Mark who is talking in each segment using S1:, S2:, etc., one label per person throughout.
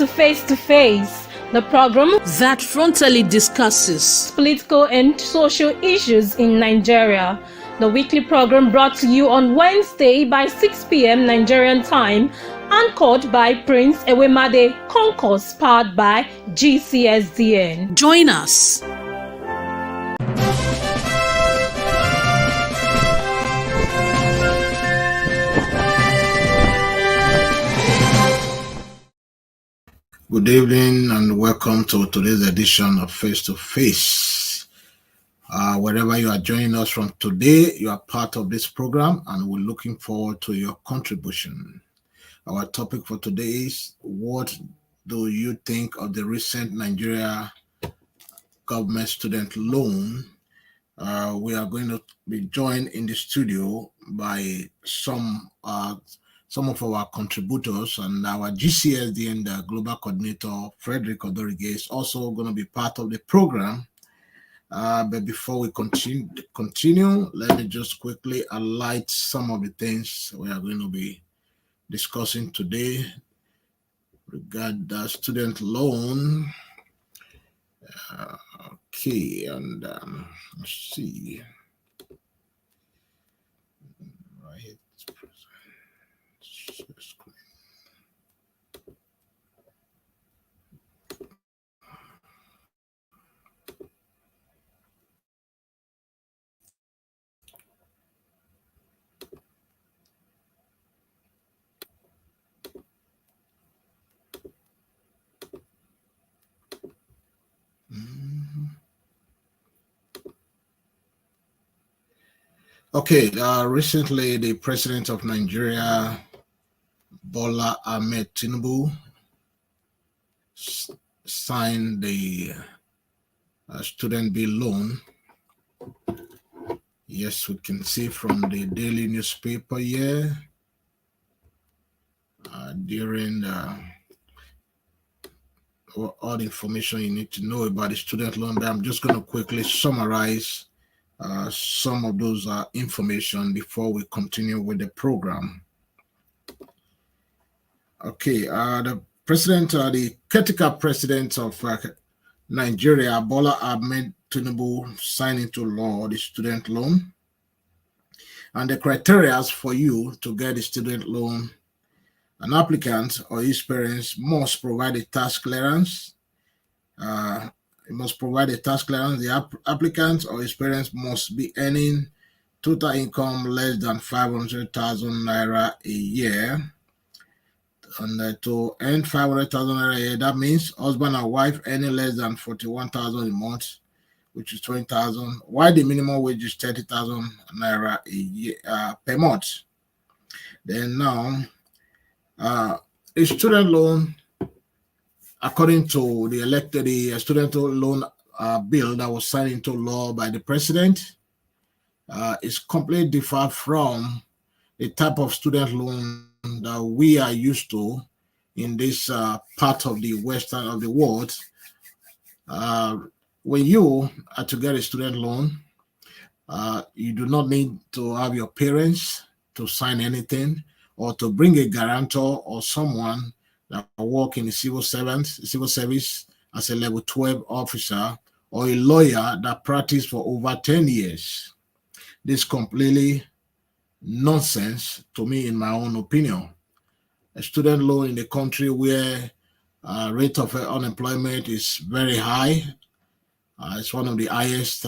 S1: to Face, the program
S2: that frontally discusses
S1: political and social issues in Nigeria. The weekly program brought to you on Wednesday by 6 p.m. Nigerian time, anchored by Prince Ewemade Concourse, powered by GCSDN.
S2: Join us.
S3: Good evening and welcome to today's edition of Face to Face. Wherever you are joining us from today, you are part of this program and we're looking forward to your contribution. Our topic for today is, what do you think of the recent Nigeria government student loan? We are going to be joined in the studio by some of our contributors, and our GCSD and the global coordinator, Frederick Odorige, is also going to be part of the program. But before we continue, let me just quickly highlight some of the things we are going to be discussing today regarding the student loan. Okay, and let's see. Right. Okay, recently the president of Nigeria, Bola Ahmed Tinubu, signed the student bill loan. Yes, we can see from the daily newspaper here during all the information you need to know about the student loan, but I'm just going to quickly summarize some of those information before we continue with the program. Okay, the caretaker president of Nigeria, Bola Ahmed Tinubu, signed into law the student loan. And the criteria for you to get a student loan: an applicant or his parents must provide a tax clearance. The applicant or his parents must be earning total income less than 500,000 naira a year. And to earn 500,000 naira a year, that means husband and wife earning less than 41,000 a month, which is 20,000, while the minimum wage is 30,000 naira a year per month. Then now, a student loan, according to the student loan bill that was signed into law by the president, is completely different from the type of student loan that we are used to in this part of the western of the world. When you are to get a student loan, you do not need to have your parents to sign anything or to bring a guarantor or someone that work in the civil service as a level 12 officer or a lawyer that practiced for over 10 years. This is completely nonsense to me, in my own opinion. A student loan in the country where rate of unemployment is very high. It's one of the highest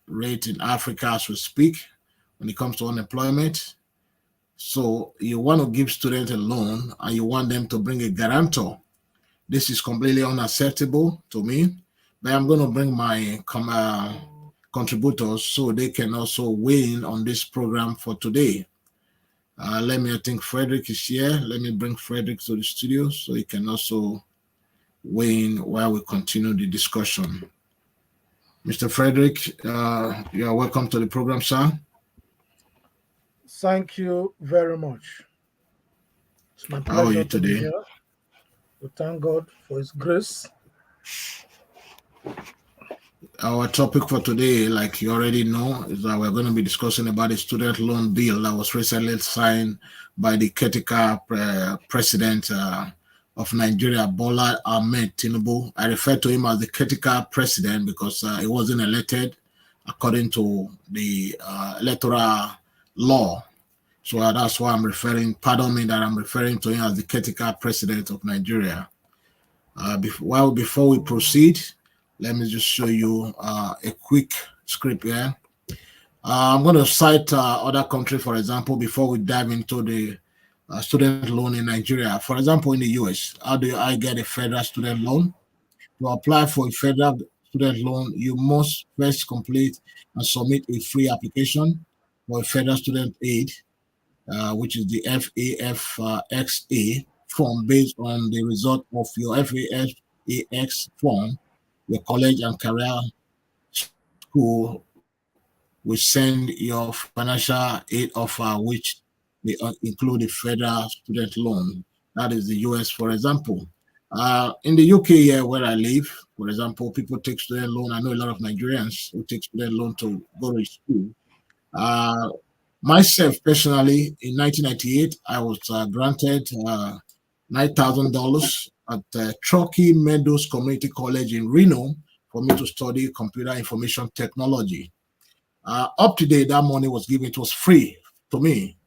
S3: rate in Africa as we speak when it comes to unemployment. So you want to give students a loan and you want them to bring a guarantor. This is completely unacceptable to me, but I'm going to bring my contributors so they can also weigh in on this program for today. I think Frederick is here. Let me bring Frederick to the studio so he can also weigh in while we continue the discussion. Mr. Frederick, you are welcome to the program, sir.
S4: Thank you very much. It's my pleasure.
S3: How are you today?
S4: We thank God for His grace.
S3: Our topic for today, like you already know, is that we're going to be discussing about the student loan bill that was recently signed by the caretaker president, of Nigeria, Bola Ahmed Tinubu. I refer to him as the critical president because he wasn't elected according to the electoral law. So that's why I'm referring, pardon me that I'm referring to him as the critical president of Nigeria. Before we proceed, let me just show you a quick script here. I'm going to cite other countries, for example, before we dive into the student loan in Nigeria. For example, in the US, how do I get a federal student loan? To apply for a federal student loan, you must first complete and submit a free application for a federal student aid, which is the FAFXA form based on the result of your FAFAX form. Your college and career school will send your financial aid offer, which they include the federal student loan. That is the US, for example. In the UK, here where I live, for example, people take student loan. I know a lot of Nigerians who take student loan to go to school. Uh, Myself, personally, in 1998, I was granted $9,000 at Truckee Meadows Community College in Reno for me to study computer information technology. Up to date, that money was given. It was free to me.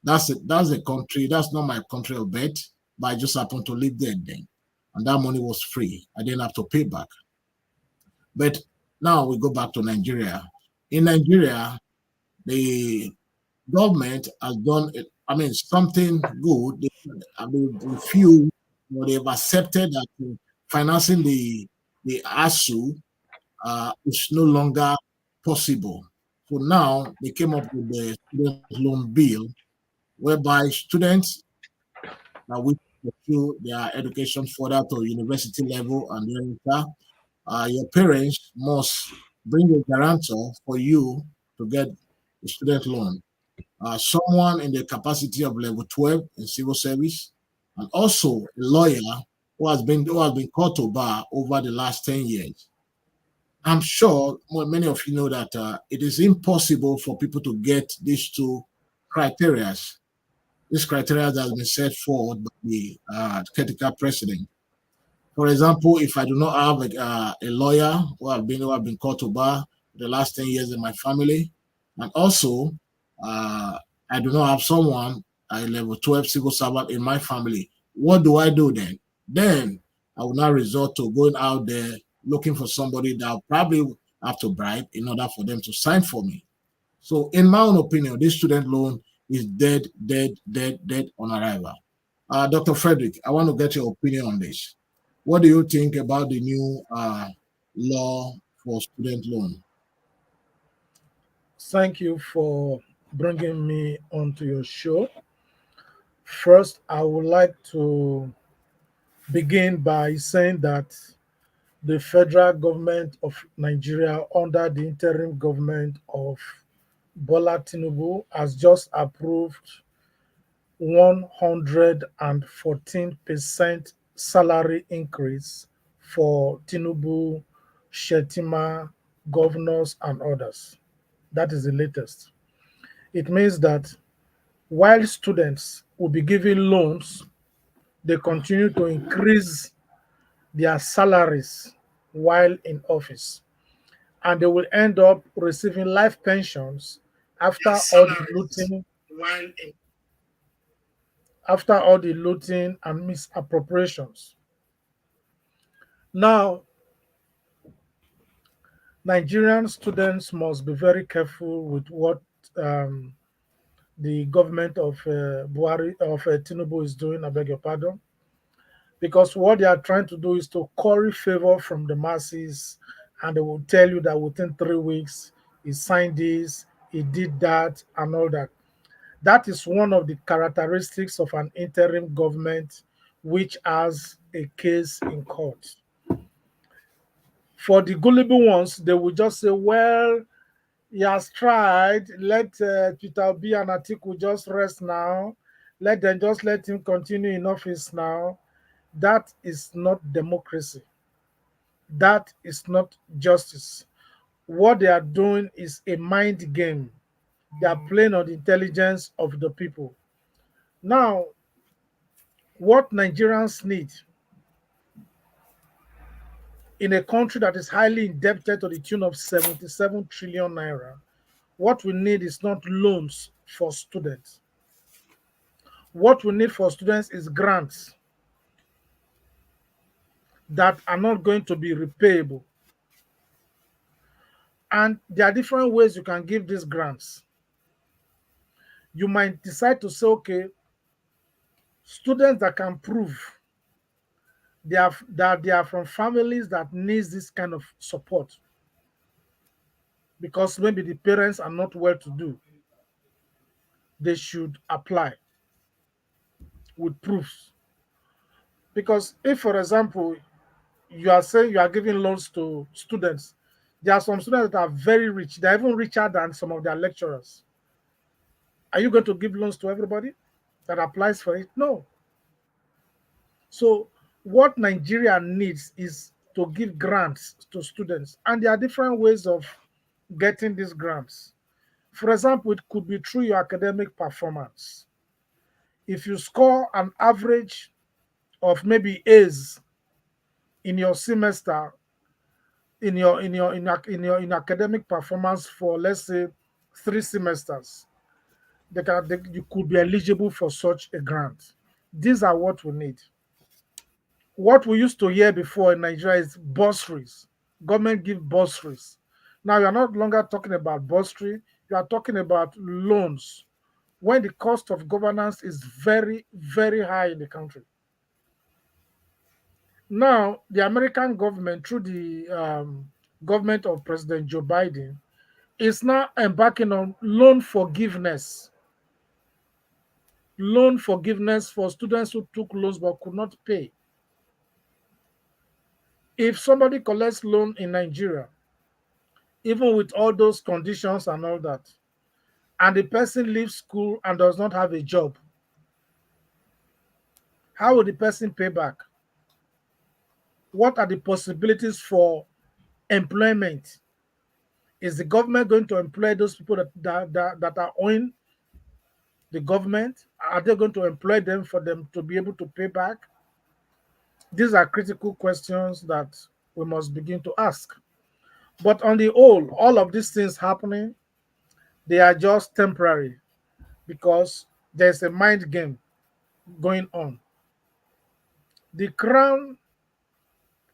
S3: That's it. That's a country. That's not my country of birth, but I just happened to live there then, and that money was free. I didn't have to pay back. But now we go back to Nigeria. In Nigeria, the government has done, I mean, something good. They feel, they've accepted that financing the ASU is no longer possible. So now they came up with the student loan bill, whereby students that wish to pursue their education further to university level and then your parents must bring a guarantor for you to get a student loan. Someone in the capacity of level 12 in civil service, and also a lawyer who has been called to bar over the last 10 years. I'm sure many of you know that it is impossible for people to get these two criteria. This criteria that has been set forward by the critical president. For example, if I do not have a lawyer who have been called to bar the last 10 years in my family, and also uh, I do not have someone a level 12 civil servant in my family, what do I do then? Then I will now resort to going out there looking for somebody that I'll probably have to bribe in order for them to sign for me. So, in my own opinion, this student loan is dead, dead, dead, dead on arrival. Dr. Frederick, I want to get your opinion on this. What do you think about the new law for student loan?
S4: Thank you for bringing me onto your show. First, I would like to begin by saying that the federal government of Nigeria, under the interim government of Bola Tinubu, has just approved 114% salary increase for Tinubu, Shetima, governors, and others. That is the latest. It means that while students will be given loans, they continue to increase their salaries while in office, and they will end up receiving life pensions after all the looting, and misappropriations. Now, Nigerian students must be very careful with what um, the government of Tinubu is doing. I beg your pardon, because what they are trying to do is to curry favor from the masses, and they will tell you that within 3 weeks he signed this, he did that, and all that. That is one of the characteristics of an interim government which has a case in court. For the gullible ones, they will just say, well, he has tried. Let Peter Obi and Atiku just rest now. Let him continue in office now. That is not democracy. That is not justice. What they are doing is a mind game. They are playing on the intelligence of the people. Now, What Nigerians need in a country that is highly indebted to the tune of 77 trillion naira, what we need is not loans for students. What we need for students is grants that are not going to be repayable. And there are different ways you can give these grants. You might decide to say, okay, students that can prove that they are from families that needs this kind of support because maybe the parents are not well to do, they should apply with proofs. Because if, for example, you are saying you are giving loans to students, there are some students that are very rich, they're even richer than some of their lecturers. Are you going to give loans to everybody that applies for it? No. So what Nigeria needs is to give grants to students, and there are different ways of getting these grants. For example, it could be through your academic performance. If you score an average of maybe A's in your semester, in academic performance for, let's say, 3 semesters, you could be eligible for such a grant. These are what we need. What we used to hear before in Nigeria is bursaries. Government give bursaries. Now you're not longer talking about bursary, you are talking about loans when the cost of governance is very, very high in the country. Now, the American government, through the government of President Joe Biden, is now embarking on loan forgiveness for students who took loans but could not pay. If somebody collects loan in Nigeria, even with all those conditions and all that, and the person leaves school and does not have a job, how will the person pay back? What are the possibilities for employment? Is the government going to employ those people that are owing the government? Are they going to employ them for them to be able to pay back? These are critical questions that we must begin to ask. But on the whole, all of these things happening, they are just temporary because there's a mind game going on. The crown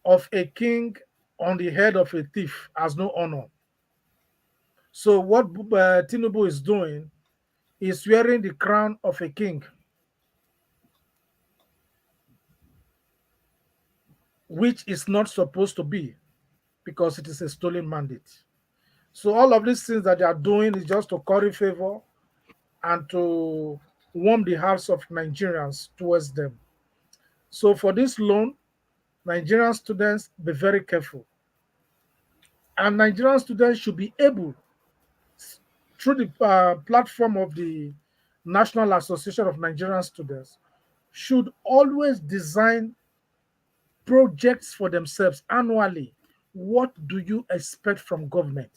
S4: of a king on the head of a thief has no honor. So what Tinubu is doing is wearing the crown of a king, which is not supposed to be because it is a stolen mandate. So all of these things that they are doing is just to curry favor and to warm the hearts of Nigerians towards them. So for this loan, Nigerian students be very careful. And Nigerian students should be able, through the platform of the National Association of Nigerian Students, should always design projects for themselves annually. What do you expect from government?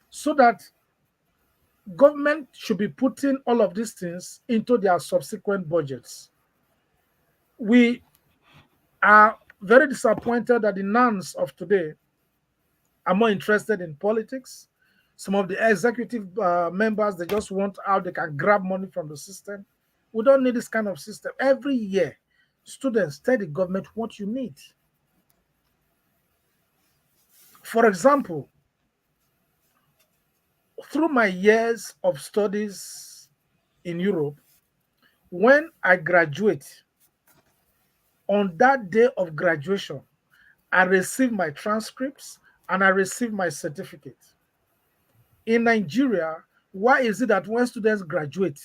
S4: So that government should be putting all of these things into their subsequent budgets. We are very disappointed that the nuns of today are more interested in politics. Some of the executive members, they just want how they can grab money from the system. We don't need this kind of system. Every year, students tell the government what you need. For example, through my years of studies in Europe, when I graduate, on that day of graduation, I receive my transcripts and I receive my certificate. In Nigeria, why is it that when students graduate,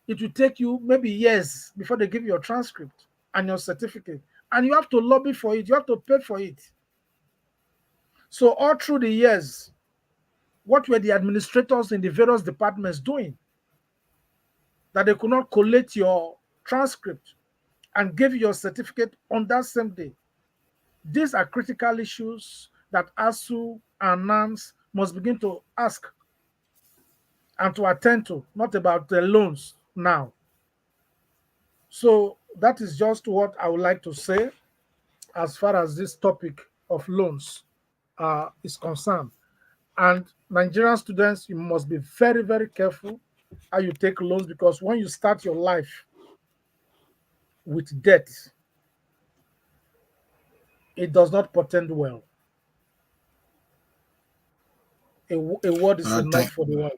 S4: it will take you maybe years before they give you your transcript and your certificate, and you have to lobby for it, you have to pay for it? So all through the years, what were the administrators in the various departments doing that they could not collect your transcript and give you your certificate on that same day? These are critical issues that ASU and NANS must begin to ask and to attend to, not about the loans now. So that is just what I would like to say as far as this topic of loans is concerned. And Nigerian students, you must be very, very careful how you take loans, because when you start your life with debt, it does not portend well. A word is enough
S3: Thank
S4: for the world.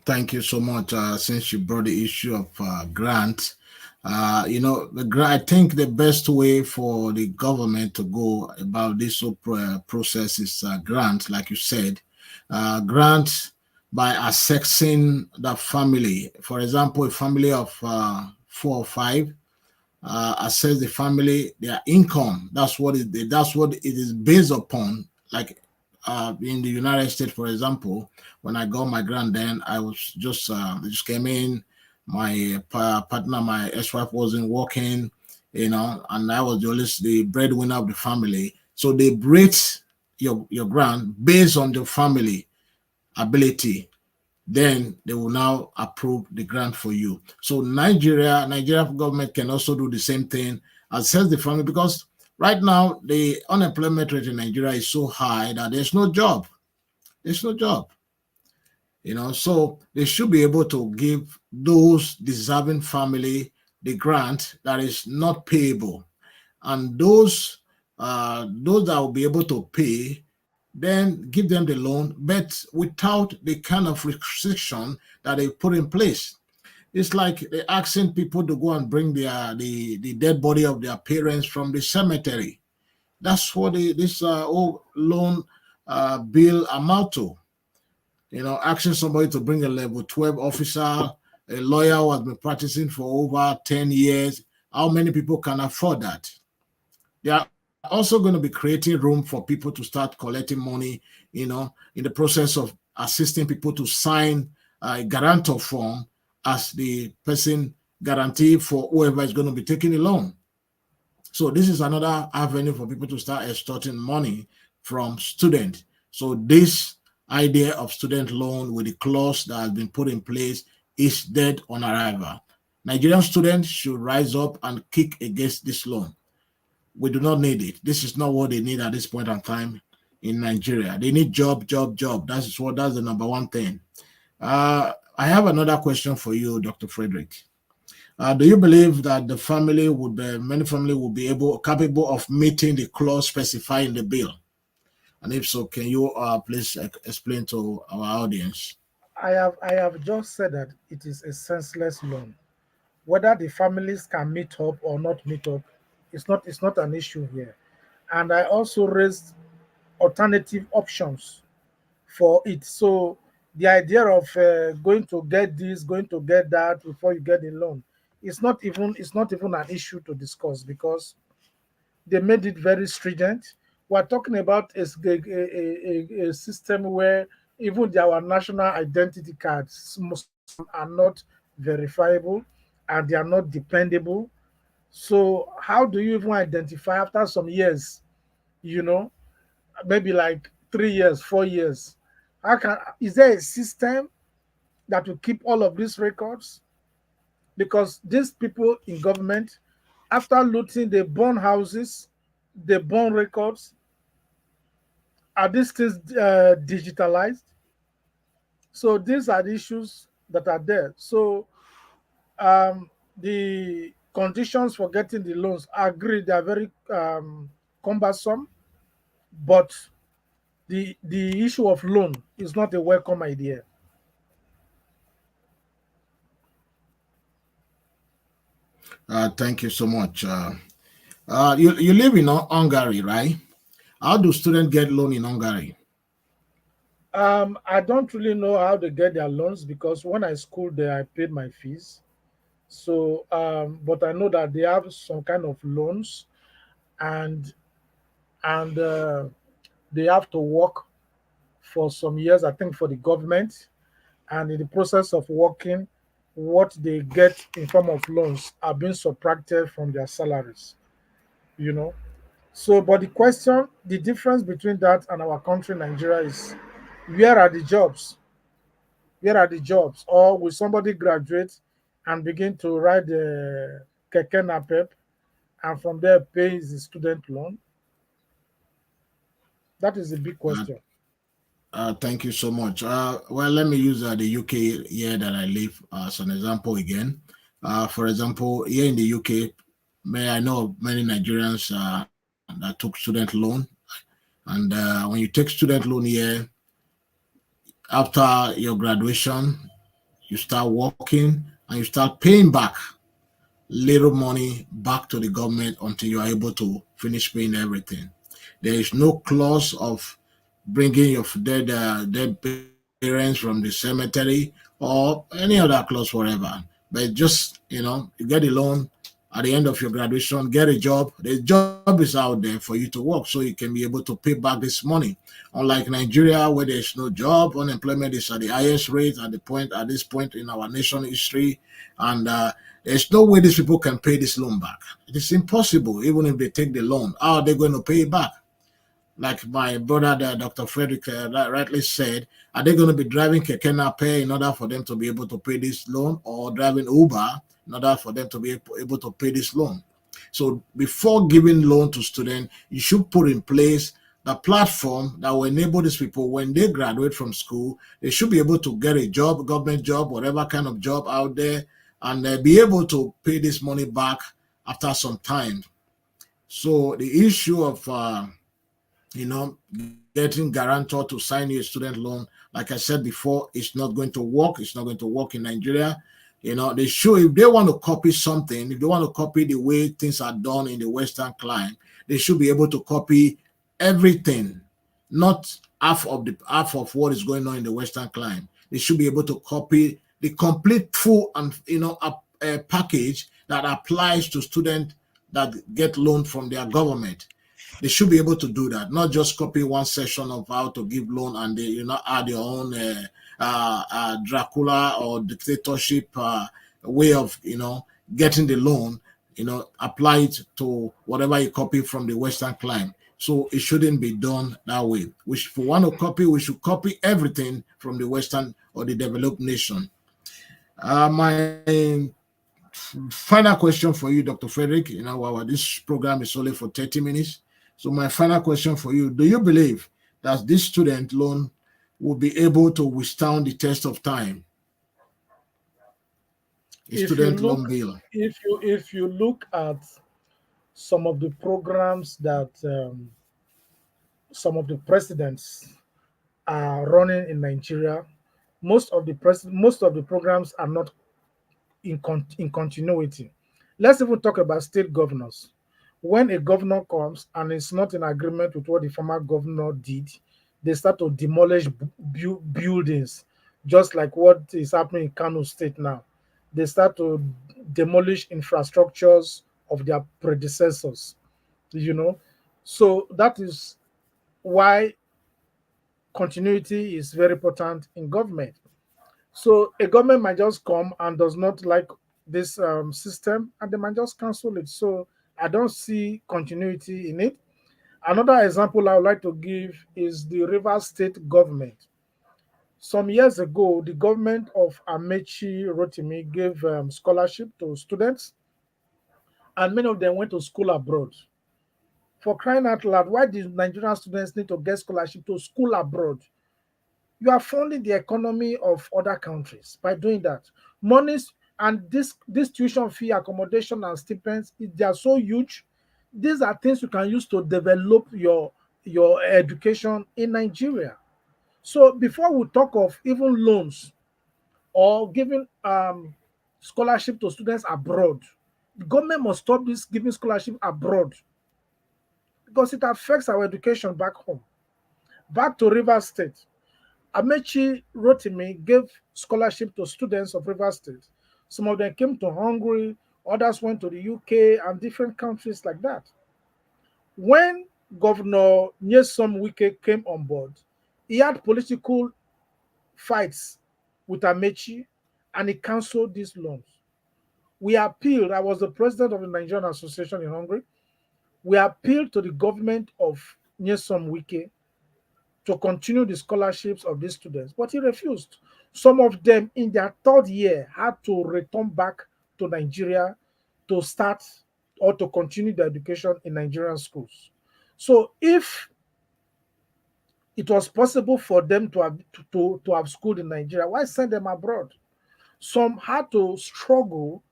S3: Thank you so much. Since you brought the issue of grant, I think the best way for the government to go about this whole process is grant, like you said, grant by assessing the family. For example, a family of 4 or 5, assess the family, their income. That's what it is based upon. Like in the United States, for example, when I got my grant, then I was just came in. My partner, my ex-wife, wasn't working, and I was the breadwinner of the family. So they rate your grant based on the family ability, then they will now approve the grant for you. So Nigeria government can also do the same thing, assess the family, because right now the unemployment rate in Nigeria is so high that there's no job. There's no job. So they should be able to give those deserving family the grant that is not payable, and those that will be able to pay, then give them the loan, but without the kind of restriction that they put in place. It's like they're asking people to go and bring the dead body of their parents from the cemetery. That's what this whole loan bill amount to. Asking somebody to bring a level 12 officer, a lawyer who has been practicing for over 10 years. How many people can afford that? They are also going to be creating room for people to start collecting money, in the process of assisting people to sign a guarantor form as the person guarantee for whoever is going to be taking a loan. So this is another avenue for people to start extorting money from students. So this idea of student loan with the clause that has been put in place is dead on arrival. Nigerian students should rise up and kick against this loan. We do not need it. This is not what they need at this point in time in Nigeria. They need job, job, job. That's the number one thing. I have another question for you, Dr. Frederick. Do you believe that many family would be capable of meeting the clause specified in the bill? And if so, can you please explain to our audience?
S4: I have just said that it is a senseless loan. Whether the families can meet up or not meet up, it's not an issue here. And I also raised alternative options for it. So the idea of going to get this, going to get that before you get the loan, it's not even an issue to discuss, because they made it very stringent. We're talking about a system where even our national identity cards, some of them are not verifiable and they are not dependable. So how do you even identify after some years, you know, maybe like 3 years, 4 years? Is there a system that will keep all of these records? Because these people in government, after looting, they burn houses, they burn records. Are these things digitalized? So these are the issues that are there. So the conditions for getting the loans, I agree, they are very cumbersome, but the issue of loan is not a welcome idea.
S3: Thank you so much. You live in Hungary, right? How do students get loan in Hungary?
S4: I don't really know how they get their loans, because when I schooled there, I paid my fees. So, but I know that they have some kind of loans, and and they have to work for some years, I think, for the government. And in the process of working, what they get in form of loans are being subtracted from their salaries. You know. So, but the question, the difference between that and our country, Nigeria, is where are the jobs? Where are the jobs? Or will somebody graduate and begin to ride keke napep, and from there pay his student loan? That is a big
S3: Uh,
S4: question.
S3: thank you so much. Well, let me use the UK here that I live as an example again. For example, here in the UK, I know many Nigerians that took student loan, and when you take student loan here, after your graduation, you start working and you start paying back little money back to the government until you are able to finish paying everything. There is no clause of bringing your dead parents from the cemetery or any other clause forever. But just you get a loan at the end of your graduation, get a job. The job is out there for you to work, so you can be able to pay back this money. Unlike Nigeria, where there's no job, unemployment is at the highest rate at this point in our nation history, and there's no way these people can pay this loan back. It is impossible. Even if they take the loan, how are they going to pay it back? Like my brother, Dr. Frederick, rightly said, are they going to be driving Keke Nape in order for them to be able to pay this loan, or driving Uber in order for them to be able to pay this loan? So before giving loan to students, you should put in place the platform that will enable these people when they graduate from school, they should be able to get a job, government job, whatever kind of job out there, and be able to pay this money back after some time. So the issue of getting guarantor to sign you a student loan, like I said before, it's not going to work. It's not going to work in Nigeria. They show if they want to copy something, if they want to copy the way things are done in the Western clime, they should be able to copy everything, not half of what is going on in the Western clime. They should be able to copy the complete full and a package that applies to students that get loan from their government. They should be able to do that, not just copy one section of how to give loan and they add your own Dracula or dictatorship way of getting the loan, apply it to whatever you copy from the Western clime. So it shouldn't be done that way. If we want to copy, we should copy everything from the Western or the developed nation. My final question for you, Dr. Frederick. This program is only for 30 minutes. So my final question for you, do you believe that this student loan will be able to withstand the test of time? A
S4: If you
S3: student
S4: look,
S3: loan bill.
S4: if you look at some of the programs that some of the presidents are running in Nigeria, most of the programs are not in continuity. Let's even talk about state governors. When a governor comes and is not in agreement with what the former governor did, they start to demolish buildings, just like what is happening in Kano State now. They start to demolish infrastructures of their predecessors, you know. So that is why continuity is very important in government. So a government might just come and does not like this system, and they might just cancel it. So I don't see continuity in it. Another example I would like to give is the Rivers State government. Some years ago, the government of Amechi Rotimi gave scholarship to students, and many of them went to school abroad. For crying out loud, why do Nigerian students need to get scholarship to school abroad? You are funding the economy of other countries by doing that. Monies and this tuition fee, accommodation, and stipends, they are so huge. These are things you can use to develop your education in Nigeria. So before we talk of even loans or giving scholarship to students abroad, the government must stop this giving scholarship abroad because it affects our education back home. Back to Rivers State. Amechi Rotimi gave scholarship to students of Rivers State. Some of them came to Hungary, others went to the UK and different countries like that. When Governor Nyesom Wike came on board, he had political fights with Amechi and he cancelled these loans. We appealed. I was the president of the Nigerian Association in Hungary. We appealed to the government of Nyesom Wike to continue the scholarships of these students, but he refused. Some of them in their third year had to return back to Nigeria to start or to continue their education in Nigerian schools. So if it was possible for them to have schooled in Nigeria, why send them abroad? Some had to struggle,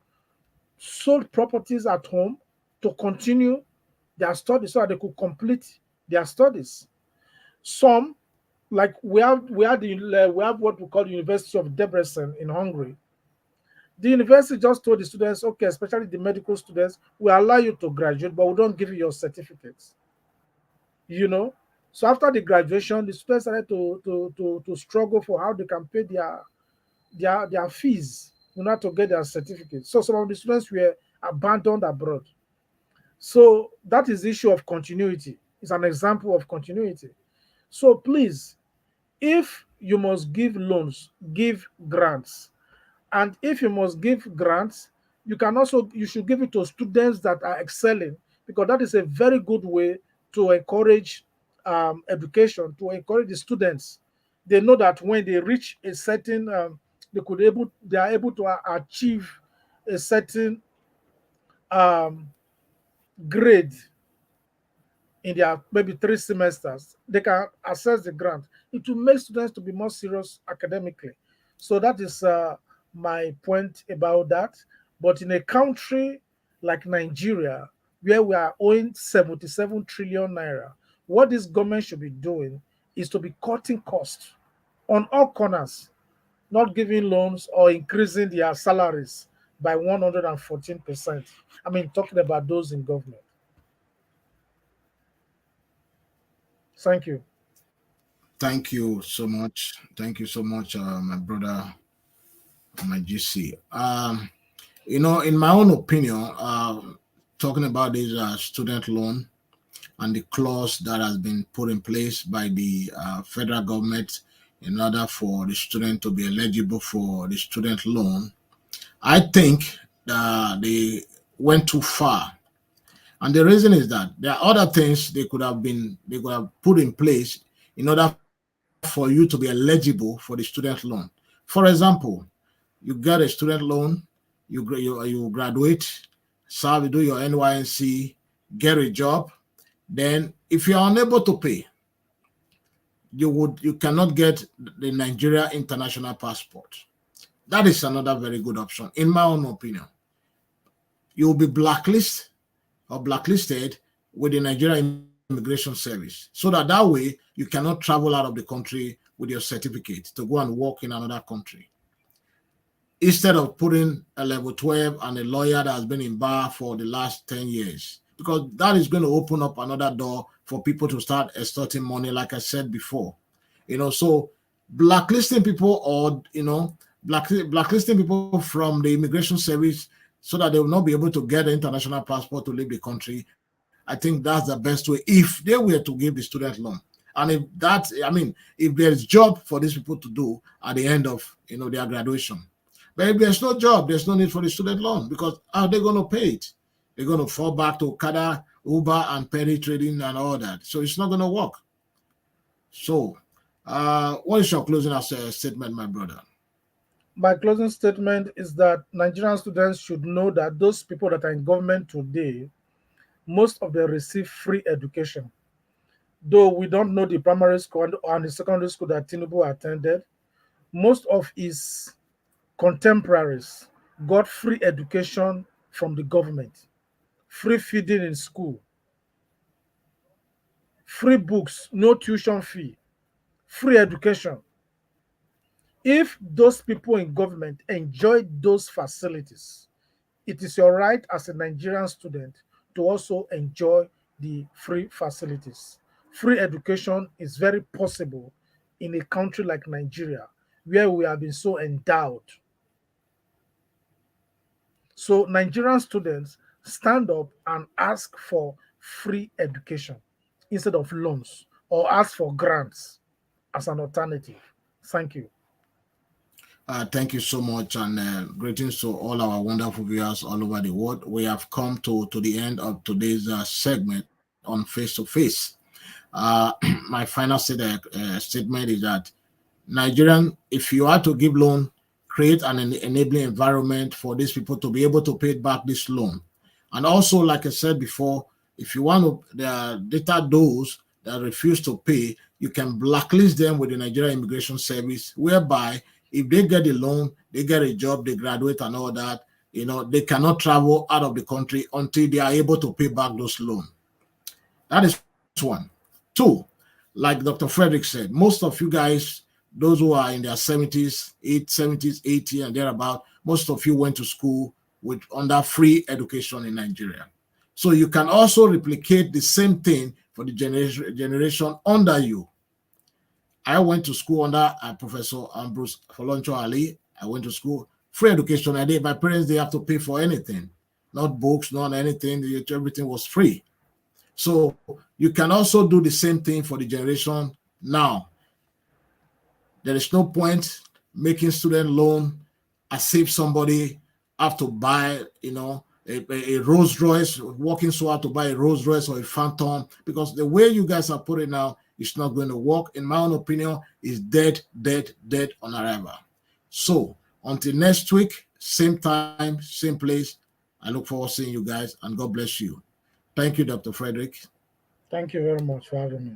S4: sold properties at home to continue their studies so that they could complete their studies. Some, like we have what we call the University of Debrecen in Hungary. The university just told the students, okay, especially the medical students, we allow you to graduate, but we don't give you your certificates. You know, so after the graduation, the students started to struggle for how they can pay their fees in order to get their certificates. So some of the students were abandoned abroad. So that is the issue of continuity. It's an example of continuity. So please, if you must give loans, give grants. And if you must give grants, you should give it to students that are excelling, because that is a very good way to encourage education, to encourage the students. They know that when they reach a certain they are able to achieve a certain um, grade in their maybe 3 semesters, they can access the grant. It will make students to be more serious academically. So that is my point about that. But in a country like Nigeria, where we are owing 77 trillion naira, what this government should be doing is to be cutting costs on all corners, not giving loans or increasing their salaries by 114%. I mean, talking about those in government. Thank you.
S3: Thank you so much. Thank you so much, my brother, my GC. In my own opinion, talking about this student loan and the clause that has been put in place by the federal government in order for the student to be eligible for the student loan, I think they went too far. And the reason is that there are other things they could have put in place in order for you to be eligible for the student loan. For example, you get a student loan, you graduate, serve, do your NYNC, get a job. Then, if you are unable to pay, you cannot get the Nigeria international passport. That is another very good option, in my own opinion. You will be blacklisted with the Nigerian Immigration Service, so that way you cannot travel out of the country with your certificate to go and work in another country. Instead of putting a level 12 and a lawyer that has been in bar for the last 10 years, because that is going to open up another door for people to start extorting money, like I said before. So blacklisting people, or blacklisting people from the immigration service so that they will not be able to get an international passport to leave the country, I think that's the best way if they were to give the student loan. And if there's job for these people to do at the end of their graduation. But if there's no job, there's no need for the student loan, because how are they going to pay it? They're going to fall back to Okada, Uber, and penny trading and all that. So it's not going to work. So what is your closing statement, my brother?
S4: My closing statement is that Nigerian students should know that those people that are in government today, most of them receive free education. Though we don't know the primary school and the secondary school that Tinubu attended, most of his contemporaries got free education from the government, free feeding in school, free books, no tuition fee, free education. If those people in government enjoy those facilities, it is your right as a Nigerian student to also enjoy the free facilities. Free education is very possible in a country like Nigeria, where we have been so endowed. So Nigerian students, stand up and ask for free education instead of loans, or ask for grants as an alternative. Thank you.
S3: Thank you so much, and greetings to all our wonderful viewers all over the world. We have come to the end of today's segment on Face to Face. My final statement is that Nigerian, if you are to give loan, create an enabling environment for these people to be able to pay back this loan. And also, like I said before, if you want to, there are data those that refuse to pay, you can blacklist them with the Nigerian Immigration Service, whereby if they get a loan, they get a job, they graduate and all that, they cannot travel out of the country until they are able to pay back those loans. That is one. Two, like Dr. Frederick said, most of you guys, those who are in their 70s, 80, and thereabout, most of you went to school under free education in Nigeria. So you can also replicate the same thing for the generation under you. I went to school under Professor Ambrose Foloncho Ali. I went to school, free education. I did. My parents, they have to pay for anything, not books, not anything. Everything was free. So you can also do the same thing for the generation now. There is no point making student loan as if somebody have to buy, a Rolls Royce, working so hard to buy a Rolls Royce or a Phantom, because the way you guys are putting now, it's not going to work. In my own opinion, is dead on arrival. So until next week, same time, same place, I look forward to seeing you guys, and God bless you. Thank you, Dr. Frederick.
S4: Thank you very much for having me.